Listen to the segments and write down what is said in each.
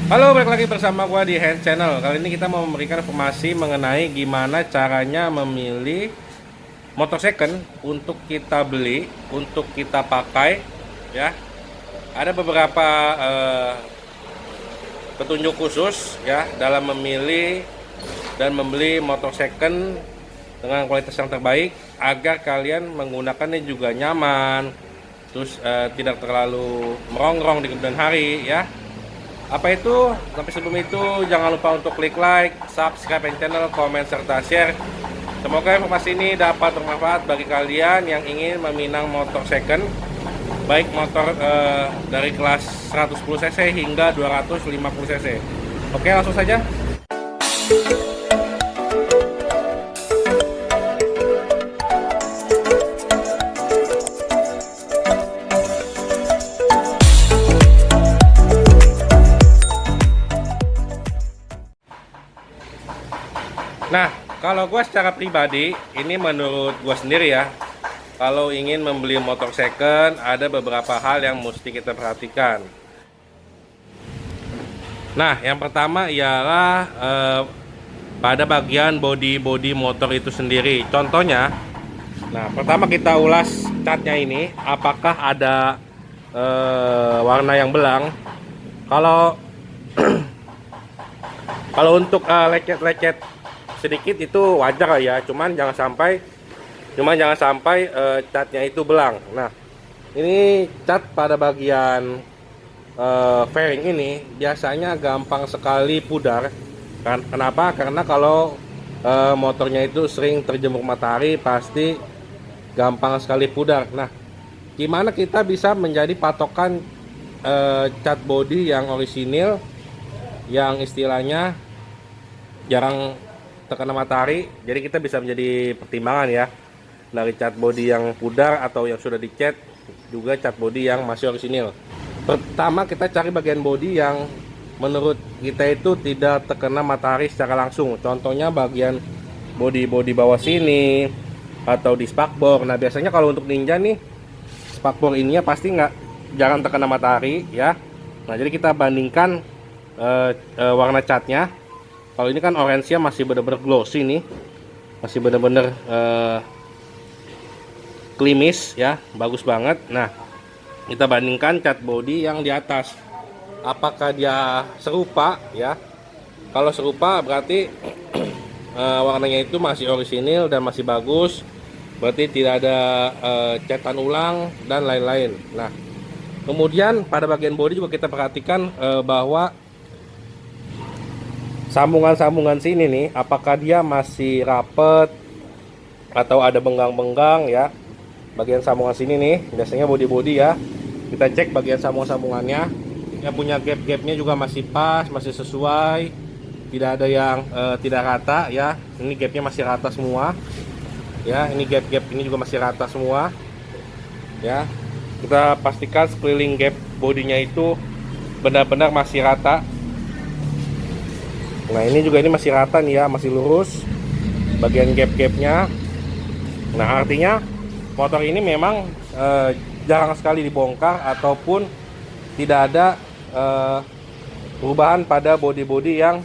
Halo, balik lagi bersama gua di Hand Channel. Kali ini kita mau memberikan informasi mengenai gimana caranya memilih motor second untuk kita beli, untuk kita pakai, ya. Ada beberapa petunjuk khusus ya dalam memilih dan membeli motor second dengan kualitas yang terbaik agar kalian menggunakannya juga nyaman, terus tidak terlalu merongrong di kemudian hari, ya. Apa itu? Tapi sebelum itu jangan lupa untuk klik like, subscribe channel, komen serta share. Semoga informasi ini dapat bermanfaat bagi kalian yang ingin meminang motor second, baik motor dari kelas 110 cc hingga 250 cc. Oke, langsung saja. Nah, kalau gue secara pribadi, ini menurut gue sendiri ya, kalau ingin membeli motor second, ada beberapa hal yang mesti kita perhatikan. Nah, yang pertama ialah pada bagian bodi motor itu sendiri. Contohnya, nah pertama kita ulas catnya ini, apakah ada warna yang belang. Kalau kalau untuk lecet-lecet sedikit itu wajar ya, cuman jangan sampai catnya itu belang. Nah, ini cat pada bagian fairing ini biasanya gampang sekali pudar. Kenapa? Karena kalau motornya itu sering terjemur matahari, pasti gampang sekali pudar. Nah, gimana kita bisa menjadi patokan cat body yang orisinil, yang istilahnya jarang terkena matahari, jadi kita bisa menjadi pertimbangan ya, dari cat body yang pudar atau yang sudah dicat, juga cat body yang masih orisinil. Pertama kita cari bagian body yang menurut kita itu tidak terkena matahari secara langsung. Contohnya bagian body bawah sini atau di spakbor. Nah, biasanya kalau untuk Ninja nih, spakbor ininya pasti jarang terkena matahari ya. Nah, jadi kita bandingkan warna catnya. Kalau ini kan orange-nya masih benar-benar glossy nih, masih benar-benar klimis ya, bagus banget. Nah, kita bandingkan cat body yang di atas, apakah dia serupa ya. Kalau serupa berarti warnanya itu masih orisinil dan masih bagus, berarti tidak ada cetan ulang dan lain-lain. Nah, kemudian pada bagian body juga kita perhatikan bahwa sambungan-sambungan sini nih, apakah dia masih rapet atau ada benggang-benggang ya. Bagian sambungan sini nih, biasanya body ya, kita cek bagian sambungan-sambungannya, dia punya gap-gapnya juga masih pas, masih sesuai, tidak ada yang tidak rata ya. Ini gapnya masih rata semua ya, ini gap-gap ini juga masih rata semua ya. Kita pastikan sekeliling gap bodinya itu benar-benar masih rata. Nah, ini juga ini masih rata nih ya, masih lurus bagian gap-gapnya. Nah, artinya motor ini memang jarang sekali dibongkar ataupun tidak ada perubahan pada body yang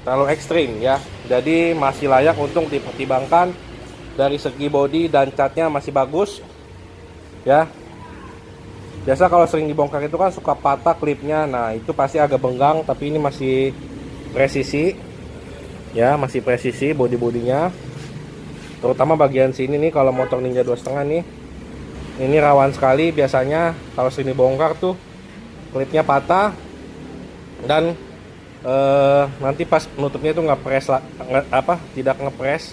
terlalu ekstrim ya. Jadi masih layak untuk dipertimbangkan dari segi body dan catnya masih bagus ya. Biasa kalau sering dibongkar itu kan suka patah klipnya. Nah, itu pasti agak benggang, tapi ini masih presisi ya, masih presisi bodinya, terutama bagian sini nih. Kalau motor Ninja 2,5 nih, ini rawan sekali biasanya kalau sini bongkar tuh klipnya patah dan nanti pas penutupnya itu tidak ngepres,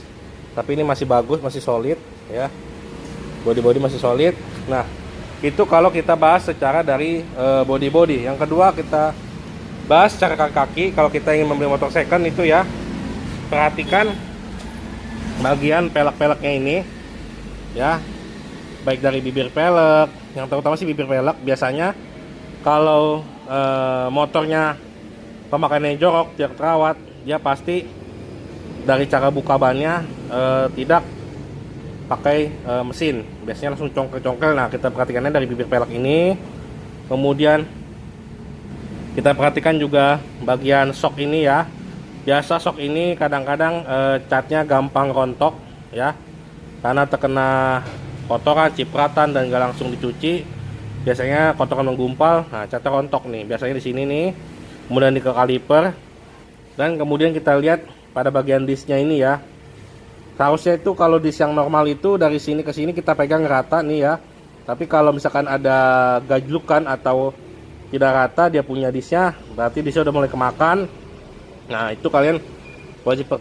tapi ini masih bagus, masih solid ya, body masih solid. Nah, itu kalau kita bahas secara dari body. Yang kedua, kita bahas secara kaki. Kalau kita ingin membeli motor second itu ya, perhatikan bagian pelek-peleknya ini ya, baik dari bibir pelek, yang terutama sih bibir pelek. Biasanya kalau motornya pemakaiannya jorok, tidak terawat, dia pasti dari cara buka bannya tidak pakai mesin, biasanya langsung congkel-congkel. Nah, kita perhatikannya dari bibir pelek ini. Kemudian Kita perhatikan juga bagian shock ini ya. Biasa shock ini kadang-kadang catnya gampang rontok ya, karena terkena kotoran, cipratan, dan gak langsung dicuci. Biasanya kotoran menggumpal, nah catnya rontok nih. Biasanya di sini nih, kemudian di kaliper, dan kemudian kita lihat pada bagian disknya ini ya. Seharusnya itu kalau disk yang normal itu dari sini ke sini kita pegang rata nih ya. Tapi kalau misalkan ada gajlukan atau tidak rata dia punya disknya, berarti disknya udah mulai kemakan. Nah itu kalian wajib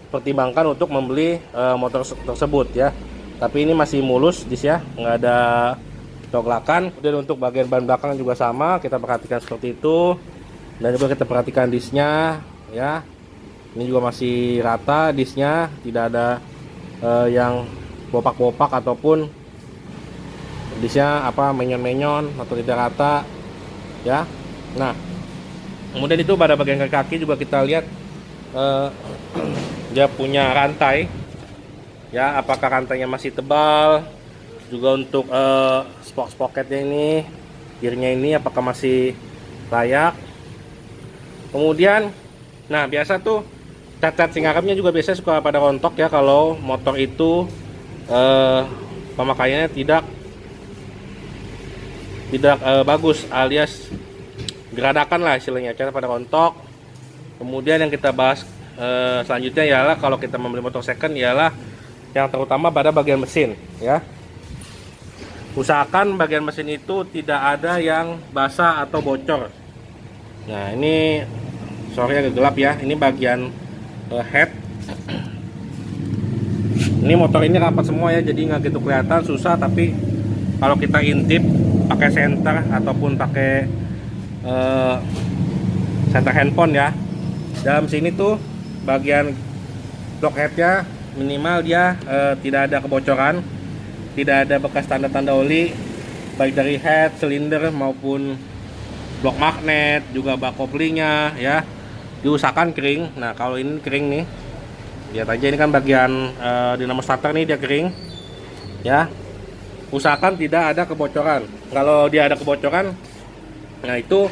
pertimbangkan untuk membeli motor tersebut ya. Tapi ini masih mulus disknya, nggak ada coglakan. Kemudian untuk bagian ban belakang juga sama, kita perhatikan seperti itu. Dan juga kita perhatikan disknya ya. Ini juga masih rata disknya, tidak ada yang bopak-bopak ataupun disknya menyon-menyon atau tidak rata ya. Nah kemudian itu pada bagian kaki juga kita lihat dia punya rantai ya, apakah rantainya masih tebal. Juga untuk sprocketnya ini, gearnya ini apakah masih layak. Kemudian nah biasa tuh cat-cat singarapnya juga biasanya suka pada rontok ya, kalau motor itu pemakaiannya tidak bagus, alias geradakan lah istilahnya, cara pada rontok. Kemudian yang kita bahas selanjutnya ialah kalau kita membeli motor second ialah yang terutama pada bagian mesin ya. Usahakan bagian mesin itu tidak ada yang basah atau bocor. Nah ini sorry agak gelap ya, ini bagian head. Ini motor ini rapat semua ya, jadi nggak gitu kelihatan, susah. Tapi kalau kita intip pakai senter ataupun pakai senter handphone ya, dalam sini tuh bagian blockheadnya minimal dia tidak ada kebocoran, tidak ada bekas tanda-tanda oli baik dari head, silinder maupun blok magnet, juga bak koplingnya ya. Diusahakan kering. Nah kalau ini kering nih, lihat aja ini kan bagian dinamo starter nih, dia kering ya. Usahakan tidak ada kebocoran. Kalau dia ada kebocoran, nah itu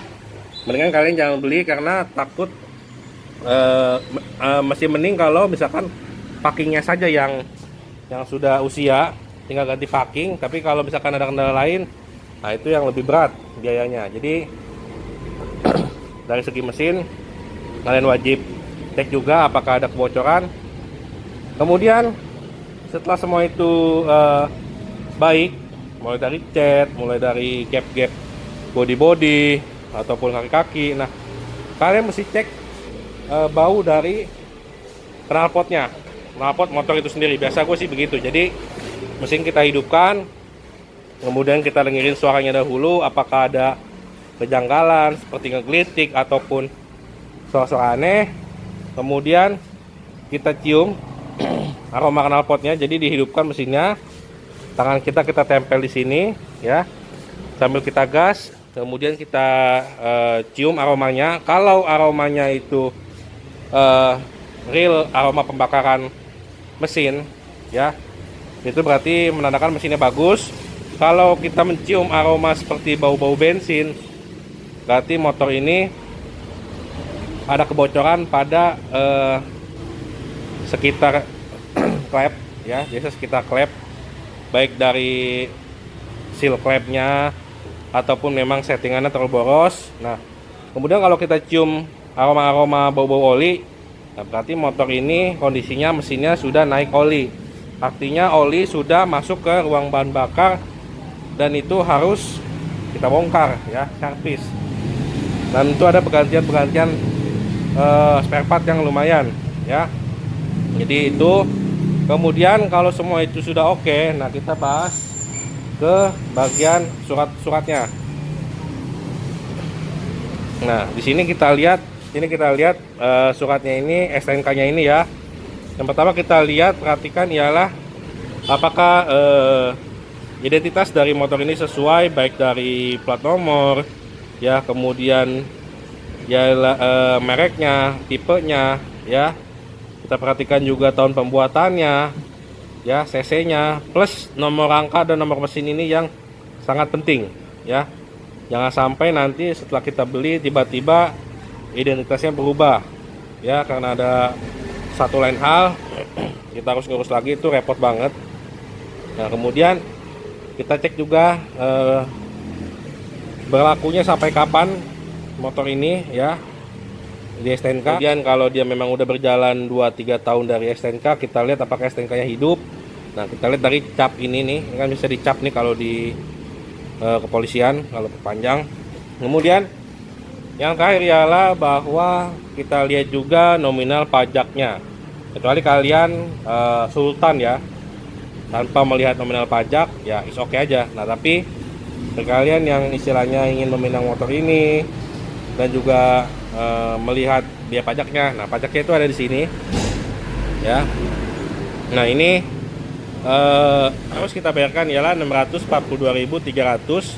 mendingan kalian jangan beli, karena takut masih mending kalau misalkan packingnya saja yang sudah usia, tinggal ganti packing. Tapi kalau misalkan ada kendala lain, nah itu yang lebih berat biayanya. Jadi dari segi mesin kalian wajib cek juga apakah ada kebocoran. Kemudian setelah semua itu baik, mulai dari cat, mulai dari gap-gap body-body ataupun kaki-kaki, nah kalian mesti cek bau dari knalpotnya, knalpot motor itu sendiri. Biasa gue sih begitu. Jadi mesin kita hidupkan, kemudian kita dengerin suaranya dahulu, apakah ada kejanggalan seperti ngegelitik ataupun suara-suara aneh. Kemudian kita cium aroma knalpotnya. Jadi dihidupkan mesinnya, tangan kita tempel di sini ya, sambil kita gas. Kemudian kita cium aromanya. Kalau aromanya itu real aroma pembakaran mesin ya, itu berarti menandakan mesinnya bagus. Kalau kita mencium aroma seperti bau-bau bensin, berarti motor ini ada kebocoran pada sekitar klep ya, biasa sekitar klep, baik dari seal klepnya ataupun memang settingannya terlalu boros. Nah kemudian kalau kita cium aroma-aroma bau-bau oli, nah berarti motor ini kondisinya mesinnya sudah naik oli. Artinya oli sudah masuk ke ruang bahan bakar, dan itu harus kita bongkar ya, servis. Dan itu ada pergantian spare part yang lumayan ya. Jadi itu. Kemudian kalau semua itu sudah oke, nah kita bahas ke bagian surat-suratnya. Nah di sini kita lihat, suratnya ini, STNK-nya ini ya. Yang pertama kita lihat, perhatikan ialah apakah identitas dari motor ini sesuai, baik dari plat nomor ya, kemudian ya mereknya, tipenya ya. Kita perhatikan juga tahun pembuatannya ya, cc-nya, plus nomor rangka dan nomor mesin ini yang sangat penting ya. Jangan sampai nanti setelah kita beli tiba-tiba identitasnya berubah, ya, karena ada satu lain hal kita harus ngurus lagi, itu repot banget. Nah, kemudian kita cek juga berlakunya sampai kapan motor ini, ya, di STNK. Kemudian kalau dia memang udah berjalan 2-3 tahun dari STNK, kita lihat apakah STNK-nya hidup. Nah, kita lihat dari cap ini kan bisa dicap nih kalau di kepolisian kalau perpanjang. Kemudian yang terakhir ialah bahwa kita lihat juga nominal pajaknya. Kecuali kalian sultan, ya, tanpa melihat nominal pajak, ya is oke aja. Nah, tapi kalian yang istilahnya ingin meminang motor ini dan juga melihat biaya pajaknya, nah pajaknya itu ada di sini, ya. Nah, ini harus kita bayarkan ialah 642.300,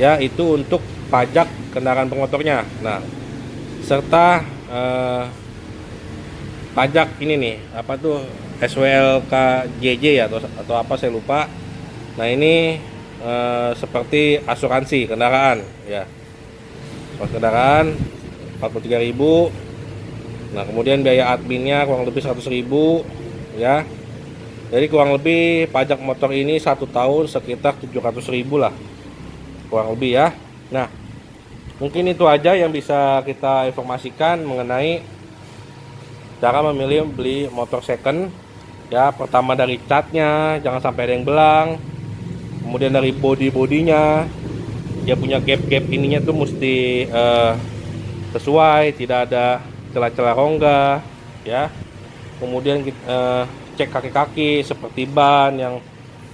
ya, itu untuk pajak kendaraan bermotornya. Nah, serta pajak ini nih, apa tuh, SWLKJJ ya, atau apa saya lupa. Nah, ini seperti asuransi kendaraan, ya, asuransi kendaraan 43.000. Nah, kemudian biaya adminnya kurang lebih 100.000, ya. Jadi kurang lebih pajak motor ini 1 tahun sekitar 700.000 lah, kurang lebih, ya. Nah, mungkin itu aja yang bisa kita informasikan mengenai cara memilih beli motor second, ya. Pertama dari catnya, jangan sampai ada yang belang. Kemudian dari bodinya, dia punya gap ininya tuh mesti sesuai, tidak ada celah-celah rongga, ya. Kemudian kita cek kaki-kaki seperti ban yang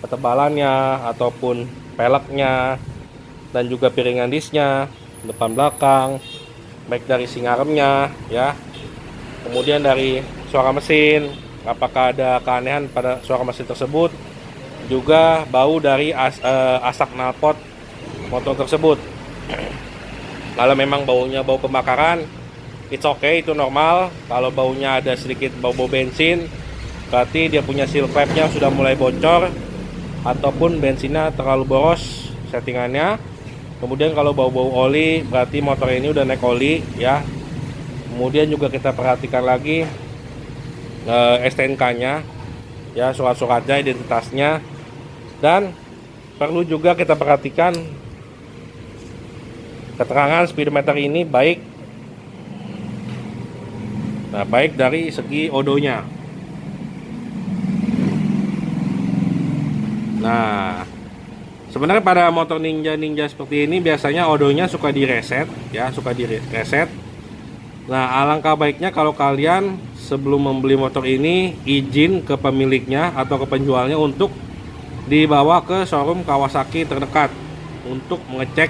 ketebalannya ataupun peleknya, dan juga piringan disnya depan belakang, baik dari singaremnya, ya. Kemudian dari suara mesin, apakah ada keanehan pada suara mesin tersebut, juga bau dari asap knalpot motor tersebut. Kalau memang baunya bau pembakaran, it's okay, itu normal. Kalau baunya ada sedikit bau-bau bensin, berarti dia punya seal flap-nya sudah mulai bocor ataupun bensinnya terlalu boros settingannya. Kemudian kalau bau-bau oli, berarti motor ini udah naik oli, ya. Kemudian juga kita perhatikan lagi STNK-nya, ya, surat-suratnya, identitasnya, dan perlu juga kita perhatikan keterangan speedometer ini baik. Nah, baik dari segi odonya. Nah, sebenarnya pada motor Ninja seperti ini biasanya odonya suka direset, ya, suka direset. Nah, alangkah baiknya kalau kalian sebelum membeli motor ini izin ke pemiliknya atau ke penjualnya untuk dibawa ke showroom Kawasaki terdekat untuk mengecek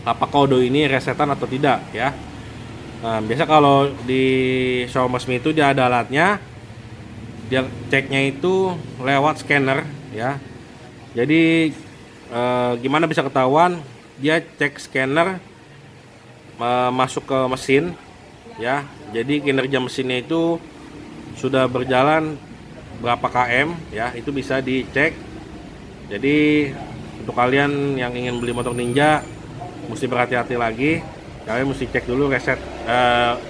apakah odo ini resetan atau tidak, ya. Nah, biasa kalau di showroom resmi itu dia ada alatnya, dia ceknya itu lewat scanner, ya. Jadi gimana bisa ketahuan? Dia cek scanner masuk ke mesin, ya. Jadi kinerja mesinnya itu sudah berjalan berapa km, ya, itu bisa dicek. Jadi untuk kalian yang ingin beli motor Ninja mesti berhati-hati lagi. Kalian mesti cek dulu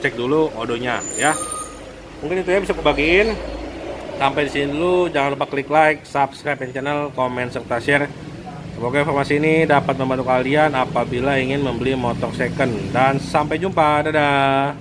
cek dulu odonya, ya. Mungkin itu ya bisa kubagiin. Sampai di sini dulu. Jangan lupa klik like, subscribe channel, komen serta share. Semoga informasi ini dapat membantu kalian apabila ingin membeli motor second. Dan sampai jumpa, dadah.